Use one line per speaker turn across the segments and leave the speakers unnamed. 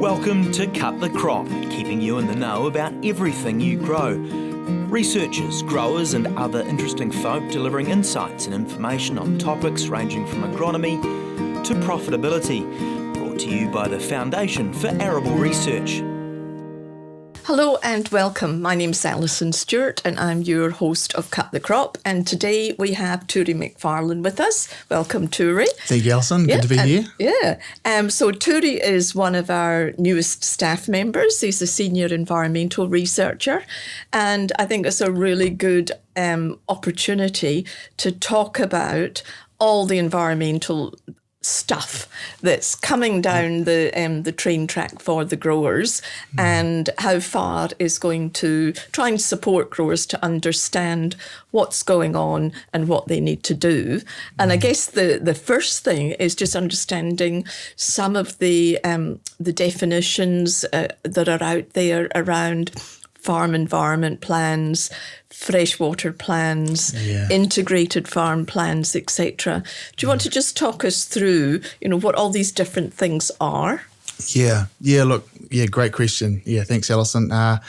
Welcome to Cut the Crop, keeping you in the know about everything you grow. Researchers, growers and other interesting folk delivering insights and information on topics ranging from agronomy to profitability. Brought to you by the Foundation for Arable Research.
Hello and welcome. My name's Alison Stewart and I'm your host of Cut the Crop. And today we have Turi McFarlane with us. Welcome, Turi.
Thank you, Alison. Good to be here.
So Turi is one of our newest staff members. He's a senior environmental researcher. And I think it's a really good opportunity to talk about all the environmental stuff that's coming down the train track for the growers and how FAR is going to try and support growers to understand what's going on and what they need to do. And I guess the first thing is just understanding some of the definitions that are out there around farm environment plans, freshwater plans, integrated farm plans, etc. Do you want to just talk us through, what all these different things are?
Great question. Thanks, Alison. There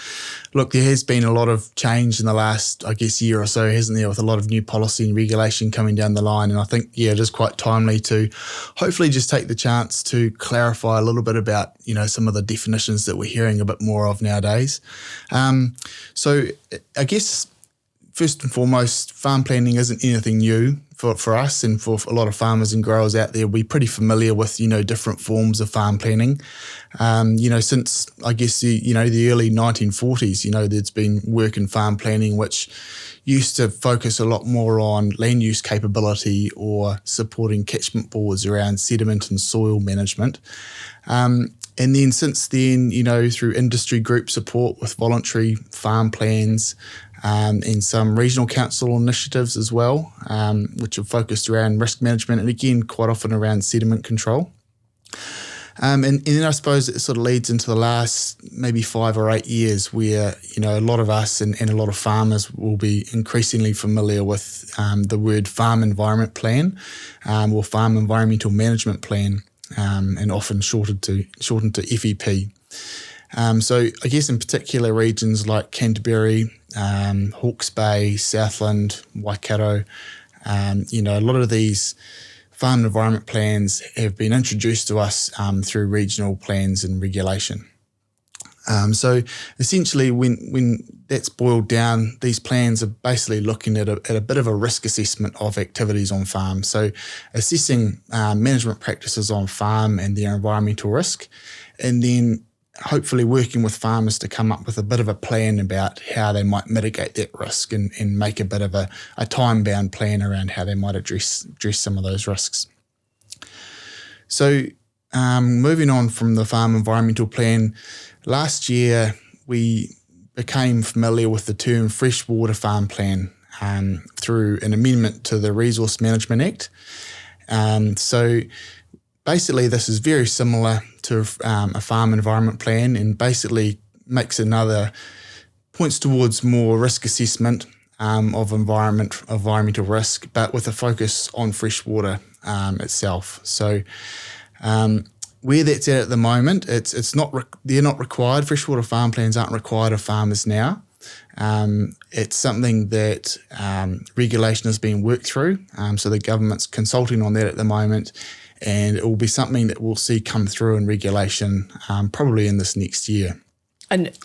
has been a lot of change in the last, year or so, hasn't there, with a lot of new policy and regulation coming down the line. And I think, it is quite timely to hopefully just take the chance to clarify a little bit about, some of the definitions that we're hearing a bit more of nowadays. So I guess, first and foremost, farm planning isn't anything new for us and for a lot of farmers and growers out there. We're pretty familiar with, different forms of farm planning. Since, the early 1940s, there's been work in farm planning which used to focus a lot more on land use capability or supporting catchment boards around sediment and soil management. And then since then, through industry group support with voluntary farm plans and some regional council initiatives as well, which have focused around risk management and again, quite often around sediment control. And then I suppose it sort of leads into the last maybe 5 or 8 years where, a lot of us and a lot of farmers will be increasingly familiar with the word farm environment plan or farm environmental management plan. And often shortened to FEP. So I guess in particular regions like Canterbury, Hawke's Bay, Southland, Waikato, a lot of these farm environment plans have been introduced to us through regional plans and regulation. So essentially when that's boiled down, these plans are basically looking at a bit of a risk assessment of activities on farm. So assessing management practices on farm and their environmental risk, and then hopefully working with farmers to come up with a bit of a plan about how they might mitigate that risk and make a bit of a time-bound plan around how they might address some of those risks. So moving on from the farm environmental plan, last year we became familiar with the term Freshwater Farm Plan through an amendment to the Resource Management Act. So basically this is very similar to a farm environment plan and basically points towards more risk assessment of environmental risk, but with a focus on freshwater itself. So where that's at the moment, they're not required. Freshwater farm plans aren't required of farmers now. It's something that regulation is being worked through. So the government's consulting on that at the moment, and it will be something that we'll see come through in regulation probably in this next year.
And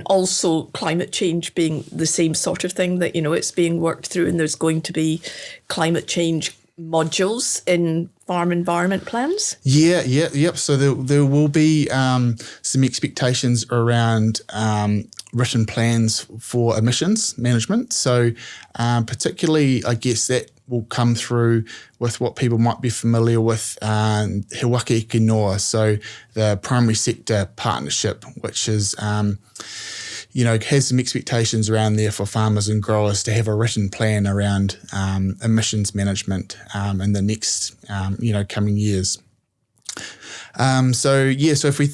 also climate change being the same sort of thing that, it's being worked through, and there's going to be climate change modules in farm environment plans? Yep. So there will be some expectations around written plans for emissions management. So particularly, I guess that will come through with what people might be familiar with, He Waka Eke Noa, so the primary sector partnership, which is has some expectations around there for farmers and growers to have a written plan around emissions management in the next, coming years. So if we,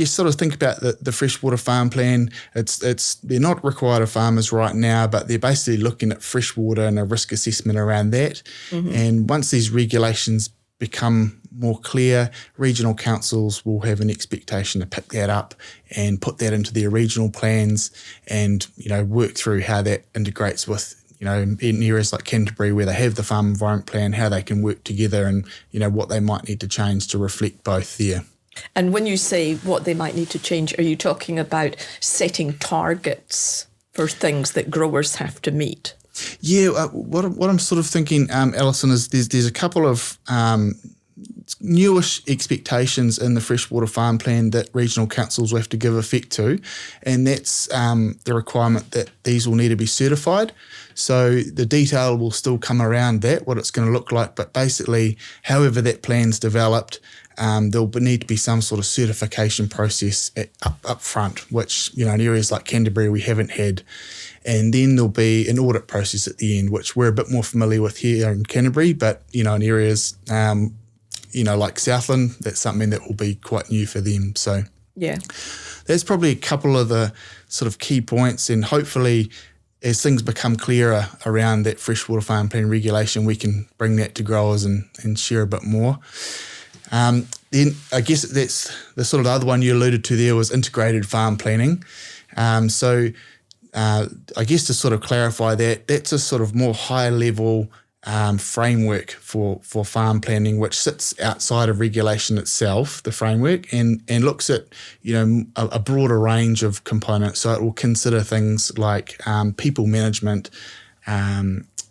sort of think about the freshwater farm plan, they're not required of farmers right now, but they're basically looking at freshwater and a risk assessment around that. Mm-hmm. And once these regulations become
more clear, regional councils will have an expectation to pick that up and put that into their regional plans and, work through how that integrates with, in areas like Canterbury where they have the farm environment plan, how they can work together and, what they might need to change to reflect both there.
And when you say what they might need to change, are you talking about setting targets for things that growers have to meet?
Yeah, what I'm sort of thinking, Alison, is there's a couple of newish expectations in the freshwater farm plan that regional councils will have to give effect to, and that's the requirement that these will need to be certified. So the detail will still come around that, what it's going to look like, but basically, however that plan's developed, there'll need to be some sort of certification process up front, which, in areas like Canterbury we haven't had. And then there'll be an audit process at the end, which we're a bit more familiar with here in Canterbury, but, in areas, like Southland, that's something that will be quite new for them. So
yeah,
there's probably a couple of the sort of key points, and hopefully as things become clearer around that freshwater farm plan regulation, we can bring that to growers and share a bit more. Then I guess that's the sort of other one you alluded to there was integrated farm planning. I guess to sort of clarify that, that's a sort of more high level framework for farm planning, which sits outside of regulation itself, the framework, and looks at, a broader range of components. So it will consider things like people management,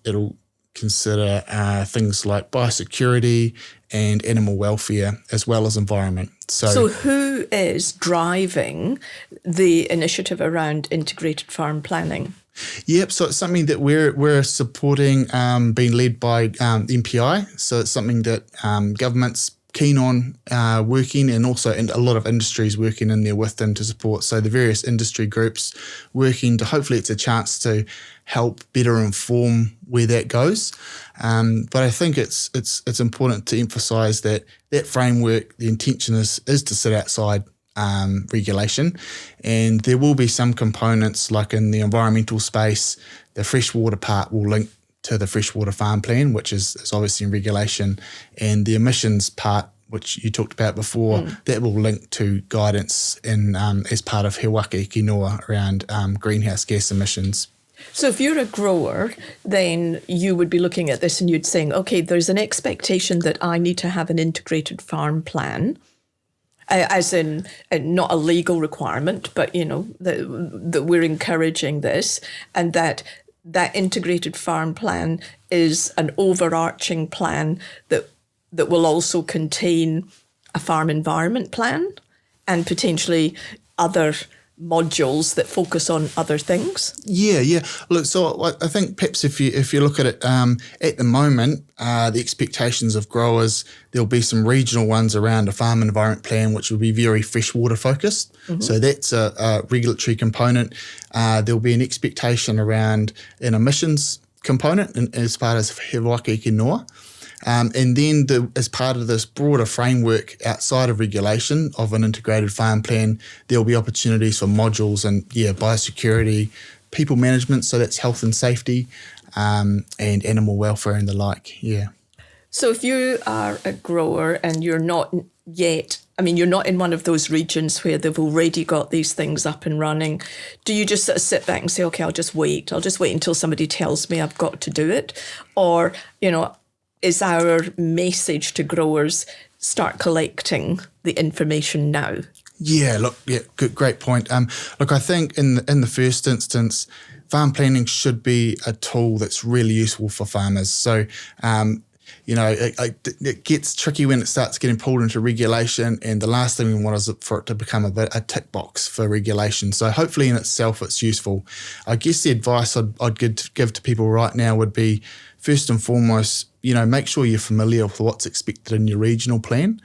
it'll consider things like biosecurity and animal welfare, as well as environment.
So who is driving the initiative around integrated farm planning?
Yep, so it's something that we're supporting, being led by MPI. So it's something that government's keen on working, and also a lot of industries working in there with them to support. So the various industry groups working to, hopefully it's a chance to help better inform where that goes. But I think it's important to emphasise that framework, the intention is to sit outside regulation, and there will be some components like in the environmental space, the freshwater part will link to the freshwater farm plan, which is obviously in regulation, and the emissions part, which you talked about before, that will link to guidance in as part of He Waka Eke Noa around greenhouse gas emissions.
So if you're a grower, then you would be looking at this and you'd saying, okay, there's an expectation that I need to have an integrated farm plan, as in not a legal requirement, but, that we're encouraging this, and that integrated farm plan is an overarching plan that will also contain a farm environment plan and potentially other modules that focus on other things.
Yeah. Look, so I think perhaps if you look at it at the moment, the expectations of growers, there'll be some regional ones around a farm environment plan, which will be very freshwater focused. Mm-hmm. So that's a regulatory component. There'll be an expectation around an emissions component as part of He Waka Eke Noa. And then as part of this broader framework outside of regulation of an integrated farm plan, there'll be opportunities for modules and, biosecurity, people management, so that's health and safety, and animal welfare and the like, yeah.
So if you are a grower and you're not yet, you're not in one of those regions where they've already got these things up and running, do you just sort of sit back and say, okay, I'll just wait until somebody tells me I've got to do it? Or, is our message to growers start collecting the information now? Yeah,
great point. I think in the first instance, farm planning should be a tool that's really useful for farmers. So, it gets tricky when it starts getting pulled into regulation, and the last thing we want is for it to become a tick box for regulation. So hopefully in itself it's useful. I guess the advice I'd give to people right now would be, first and foremost, make sure you're familiar with what's expected in your regional plan.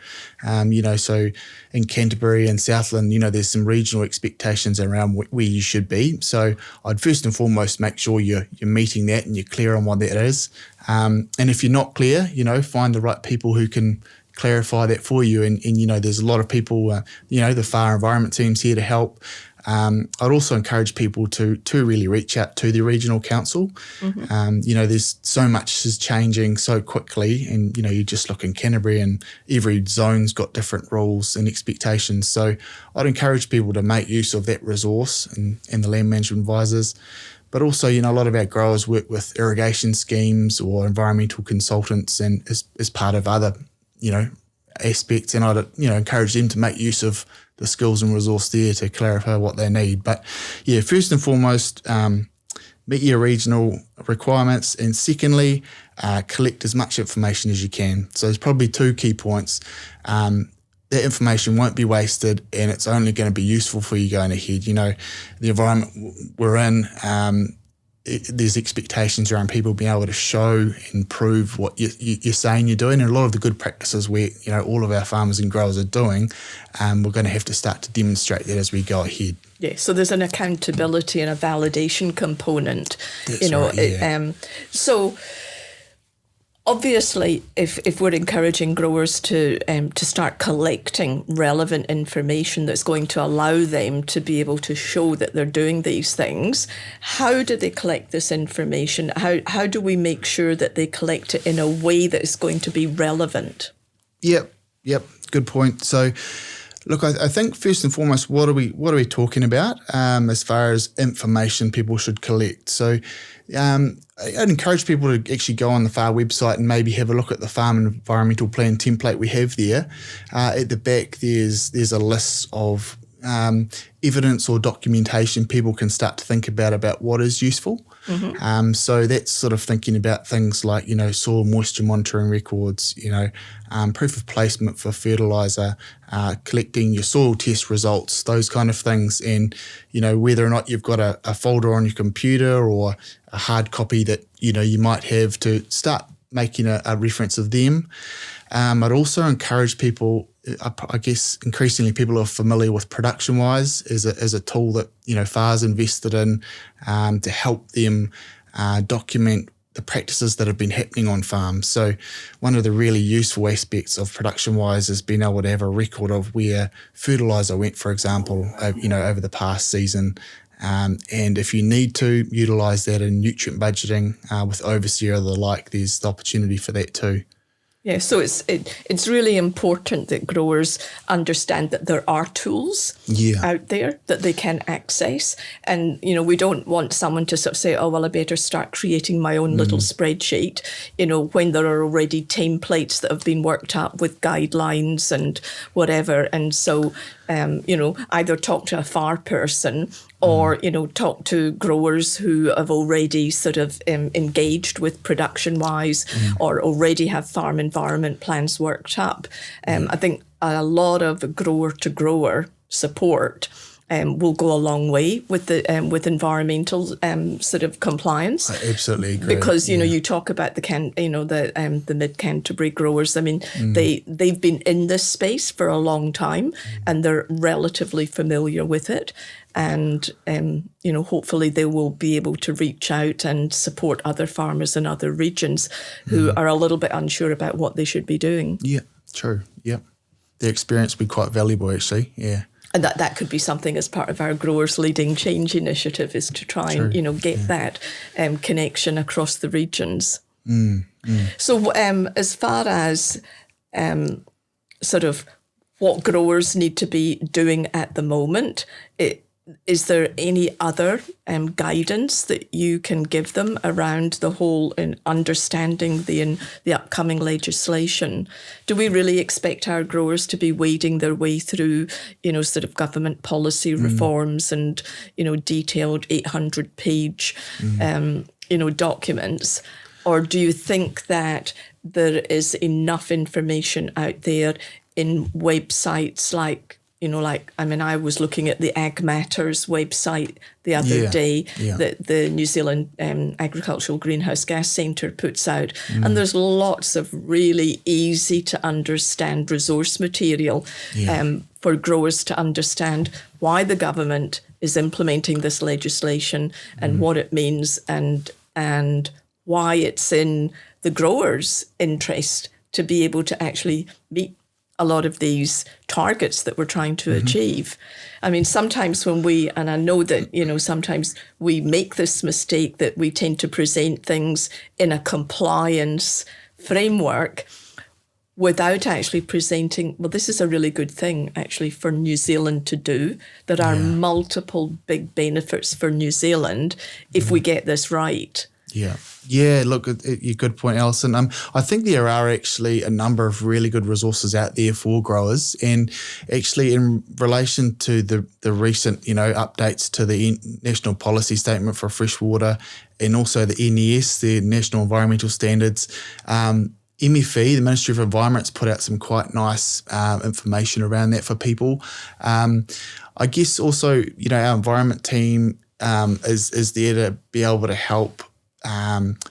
So in Canterbury and Southland, there's some regional expectations around where you should be. So I'd first and foremost make sure you're meeting that and you're clear on what that is. And if you're not clear, find the right people who can clarify that for you. And there's a lot of people, the fire environment team's here to help. I'd also encourage people to really reach out to the regional council. There's so much is changing so quickly, and you just look in Canterbury and every zone's got different rules and expectations. So I'd encourage people to make use of that resource and the land management advisors. But also, a lot of our growers work with irrigation schemes or environmental consultants, and as part of other, aspects. And I'd, encourage them to make use of the skills and resource there to clarify what they need. But yeah, first and foremost, meet your regional requirements, and secondly, collect as much information as you can. So there's probably two key points. That information won't be wasted, and it's only going to be useful for you going ahead. The environment we're in, there's expectations around people being able to show and prove what you're saying you're doing. And a lot of the good practices where, all of our farmers and growers are doing, we're going to have to start to demonstrate that as we go ahead.
Yeah, so there's an accountability and a validation component.
That's right, yeah.
So obviously, if we're encouraging growers to start collecting relevant information that's going to allow them to be able to show that they're doing these things, how do they collect this information? How do we make sure that they collect it in a way that is going to be relevant? Yep,
good point. So, look, I think first and foremost, what are we talking about as far as information people should collect? So, I'd encourage people to actually go on the FAR website and maybe have a look at the farm and environmental plan template we have there. At the back, there's a list of evidence or documentation people can start to think about what is useful. So that's sort of thinking about things like, soil moisture monitoring records, proof of placement for fertiliser, collecting your soil test results, those kind of things. And, whether or not you've got a folder on your computer or a hard copy that, you might have to start making a reference of them. I'd also encourage people, I guess increasingly people are familiar with ProductionWise as a tool that, FAR's invested in to help them document the practices that have been happening on farms. So one of the really useful aspects of ProductionWise is being able to have a record of where fertiliser went, for example, over the past season. And if you need to utilise that in nutrient budgeting with overseer or the like, there's the opportunity for that too.
Yeah, so it's really important that growers understand that there are tools out there that they can access. And, we don't want someone to sort of say, oh, well, I better start creating my own little spreadsheet, when there are already templates that have been worked up with guidelines and whatever. And so, either talk to a FAR person or, talk to growers who have already sort of engaged with ProductionWise or already have farm environment plans worked up. I think a lot of grower-to-grower support will go a long way with the with environmental sort of compliance.
I absolutely agree.
Because you talk about the Mid Canterbury growers. I mean, they've been in this space for a long time, and they're relatively familiar with it. And hopefully they will be able to reach out and support other farmers in other regions who are a little bit unsure about what they should be doing. Yeah,
true. Yeah, their experience would be quite valuable, actually. Yeah.
And that could be something as part of our Growers Leading Change initiative, is to try and get that connection across the regions. So as far as sort of what growers need to be doing at the moment, is there any other guidance that you can give them around the whole in understanding the upcoming legislation? Do we really expect our growers to be wading their way through, sort of government policy reforms and, detailed 800-page, documents? Or do you think that there is enough information out there in websites like, I was looking at the Ag Matters website the other day that the New Zealand Agricultural Greenhouse Gas Centre puts out. And there's lots of really easy to understand resource material for growers to understand why the government is implementing this legislation and what it means and why it's in the growers' interest to be able to actually meet a lot of these targets that we're trying to achieve. I mean, sometimes and I know that, sometimes we make this mistake that we tend to present things in a compliance framework without actually presenting, well, this is a really good thing actually for New Zealand to do. There are multiple big benefits for New Zealand if we get this right.
Yeah, look, your good point, Alison. I think there are actually a number of really good resources out there for growers, and actually in relation to the recent, updates to the National Policy Statement for Freshwater and also the NES, the National Environmental Standards, MFE, the Ministry of Environment's put out some quite nice information around that for people. I guess also, our environment team is there to be able to help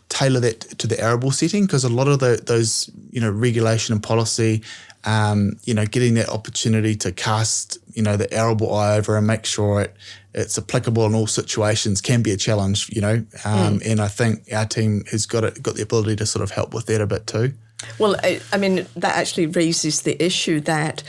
tailor that to the arable setting, because a lot of those regulation and policy, getting that opportunity to cast the arable eye over and make sure it's applicable in all situations can be a challenge, and I think our team has got the ability to sort of help with that a bit too.
Well, I mean, that actually raises the issue that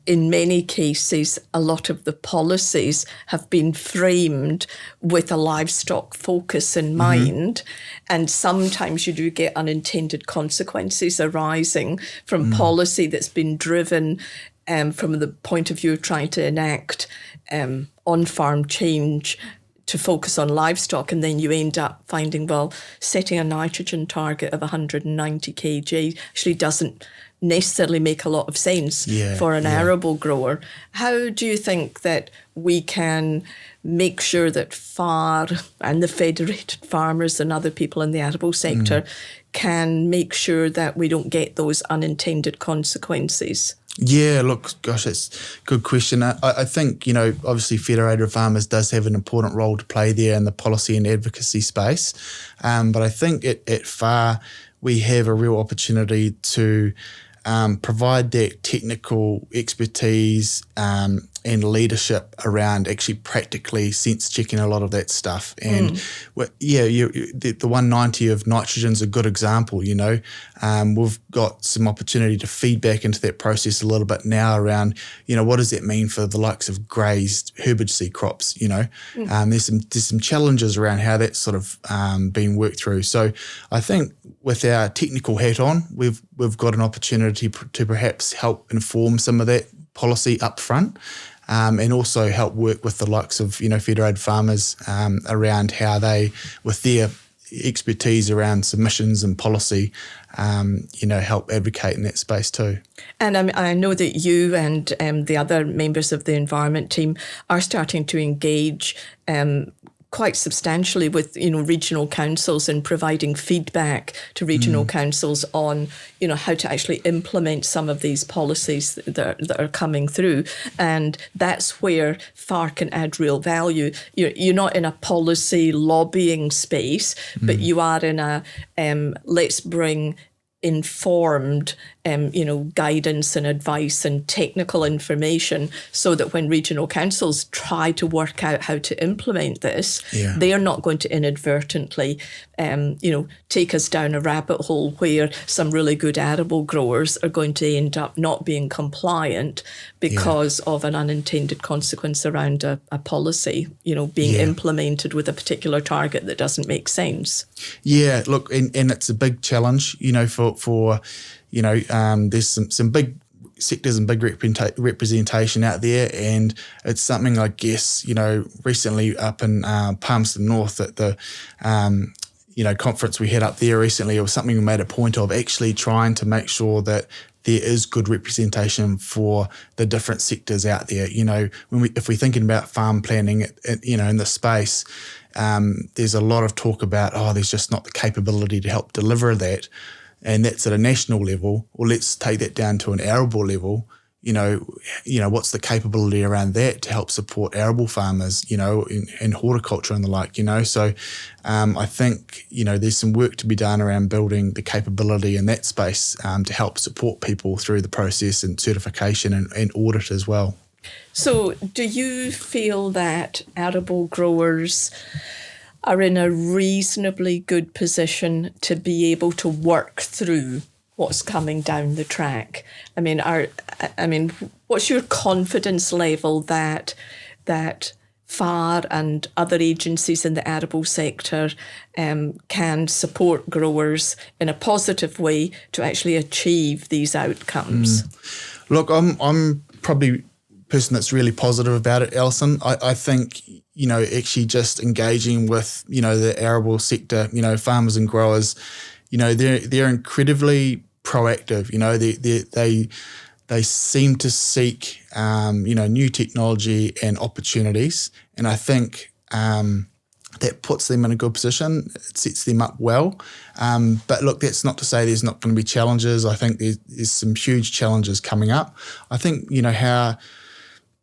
in many cases, a lot of the policies have been framed with a livestock focus in mind. And sometimes you do get unintended consequences arising from policy that's been driven from the point of view of trying to enact on-farm change to focus on livestock, and then you end up finding, well, setting a nitrogen target of 190 kg actually doesn't necessarily make a lot of sense for an arable grower. How do you think that we can make sure that FAR and the federated farmers and other people in the arable sector can make sure that we don't get those unintended consequences?
Yeah, look, gosh, that's a good question. I think, obviously Federated Farmers does have an important role to play there in the policy and advocacy space. But I think at FAR, we have a real opportunity to provide that technical expertise and leadership around actually practically sense checking a lot of that stuff. And the 190 of nitrogen is a good example. We've got some opportunity to feed back into that process a little bit now around, what does that mean for the likes of grazed herbicide crops? There's some challenges around how that's sort of being worked through. So I think with our technical hat on, we've got an opportunity to perhaps help inform some of that policy up front, and also help work with the likes of, Federated Farmers around how they, with their expertise around submissions and policy, help advocate in that space too.
And I know that you and the other members of the environment team are starting to engage quite substantially with, regional councils and providing feedback to regional councils on, how to actually implement some of these policies that are coming through. And that's where FAR can add real value. You're not in a policy lobbying space, but you are in a let's bring informed, guidance and advice and technical information, so that when regional councils try to work out how to implement this, they are not going to inadvertently, take us down a rabbit hole where some really good arable growers are going to end up not being compliant because of an unintended consequence around a policy, being implemented with a particular target that doesn't make sense. Yeah,
look, and it's a big challenge, for there's some big sectors and big representation out there, and it's something, I guess, recently up in Palmerston North at the conference we had up there recently, it was something we made a point of actually trying to make sure that there is good representation for the different sectors out there. If we're thinking about farm planning, in the space, there's a lot of talk about, there's just not the capability to help deliver that. And that's at a national level. Well, let's take that down to an arable level. What's the capability around that to help support arable farmers, in horticulture and the like, So I think, there's some work to be done around building the capability in that space to help support people through the process and certification and audit as well.
So do you feel that arable growers are in a reasonably good position to be able to work through what's coming down the track. I mean, what's your confidence level that FAR and other agencies in the arable sector can support growers in a positive way to actually achieve these outcomes?
Look, I'm probably a person that's really positive about it, Alison. I think, actually just engaging with, the arable sector, farmers and growers, they're incredibly proactive. They seem to seek, new technology and opportunities. And I think that puts them in a good position. It sets them up well. But look, that's not to say there's not going to be challenges. I think there's some huge challenges coming up. I think, how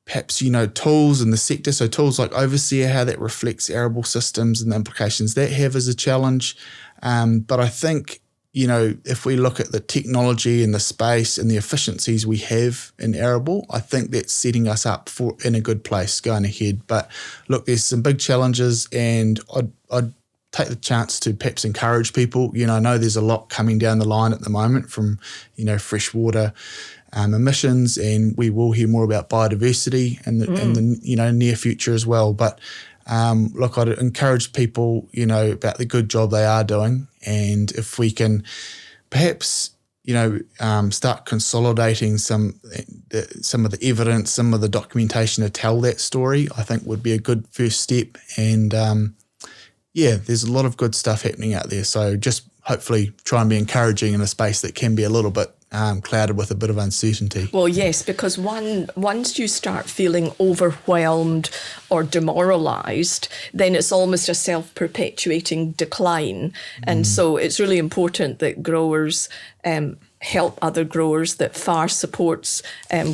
perhaps, tools in the sector, so tools like Overseer, how that reflects arable systems and the implications that have is a challenge. But I think, if we look at the technology and the space and the efficiencies we have in arable, I think that's setting us up in a good place going ahead. But look, there's some big challenges, and I'd take the chance to perhaps encourage people. I know there's a lot coming down the line at the moment from, freshwater emissions, and we will hear more about biodiversity in the near future as well. But look, I'd encourage people, about the good job they are doing, and if we can perhaps, start consolidating some of the evidence, some of the documentation to tell that story, I think would be a good first step. And there's a lot of good stuff happening out there. So just hopefully try and be encouraging in a space that can be a little bit clouded with a bit of uncertainty.
Well, yes, because once you start feeling overwhelmed or demoralised, then it's almost a self-perpetuating decline. And so it's really important that growers help other growers, that FAR supports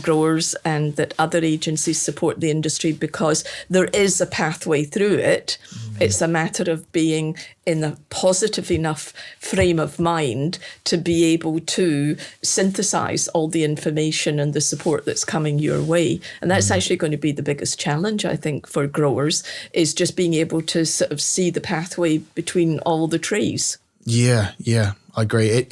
growers, and that other agencies support the industry, because there is a pathway through it. It's a matter of being in a positive enough frame of mind to be able to synthesize all the information and the support that's coming your way. And that's actually going to be the biggest challenge, I think, for growers, is just being able to sort of see the pathway between all the trees. Yeah,
I agree.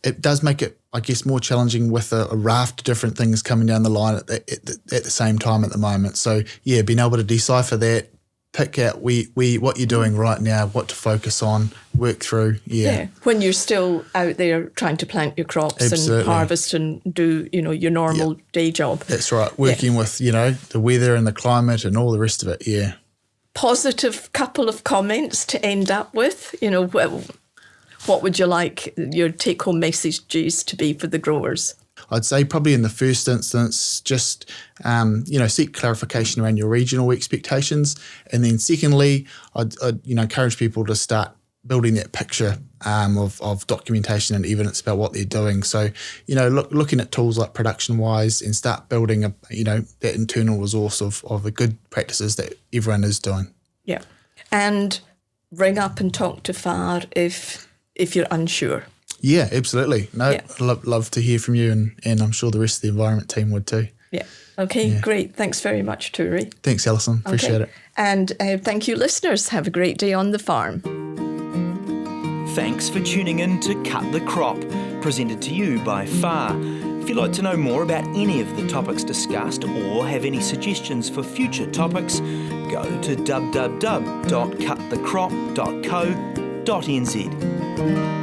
It does make it, I guess, more challenging with a raft of different things coming down the line at the same time at the moment. So, being able to decipher that, pick out what you're doing right now, what to focus on, work through. Yeah.
When you're still out there trying to plant your crops
Absolutely.
And harvest and do, your normal day job.
That's right. Working with, the weather and the climate and all the rest of it. Yeah.
Positive couple of comments to end up with, what would you like your take-home messages to be for the growers?
I'd say probably in the first instance, just, seek clarification around your regional expectations. And then secondly, I'd encourage people to start building that picture of documentation and evidence about what they're doing. So, looking at tools like ProductionWise and start building that internal resource of the good practices that everyone is doing.
Yeah. And ring up and talk to FAR if you're unsure.
Yeah, absolutely. I'd love to hear from you, and I'm sure the rest of the environment team would too.
Yeah. Okay, great. Thanks very much, Turi.
Thanks, Alison. Appreciate it.
And thank you, listeners. Have a great day on the farm.
Thanks for tuning in to Cut the Crop, presented to you by FAR. If you'd like to know more about any of the topics discussed or have any suggestions for future topics, go to www.cutthecrop.co.nz.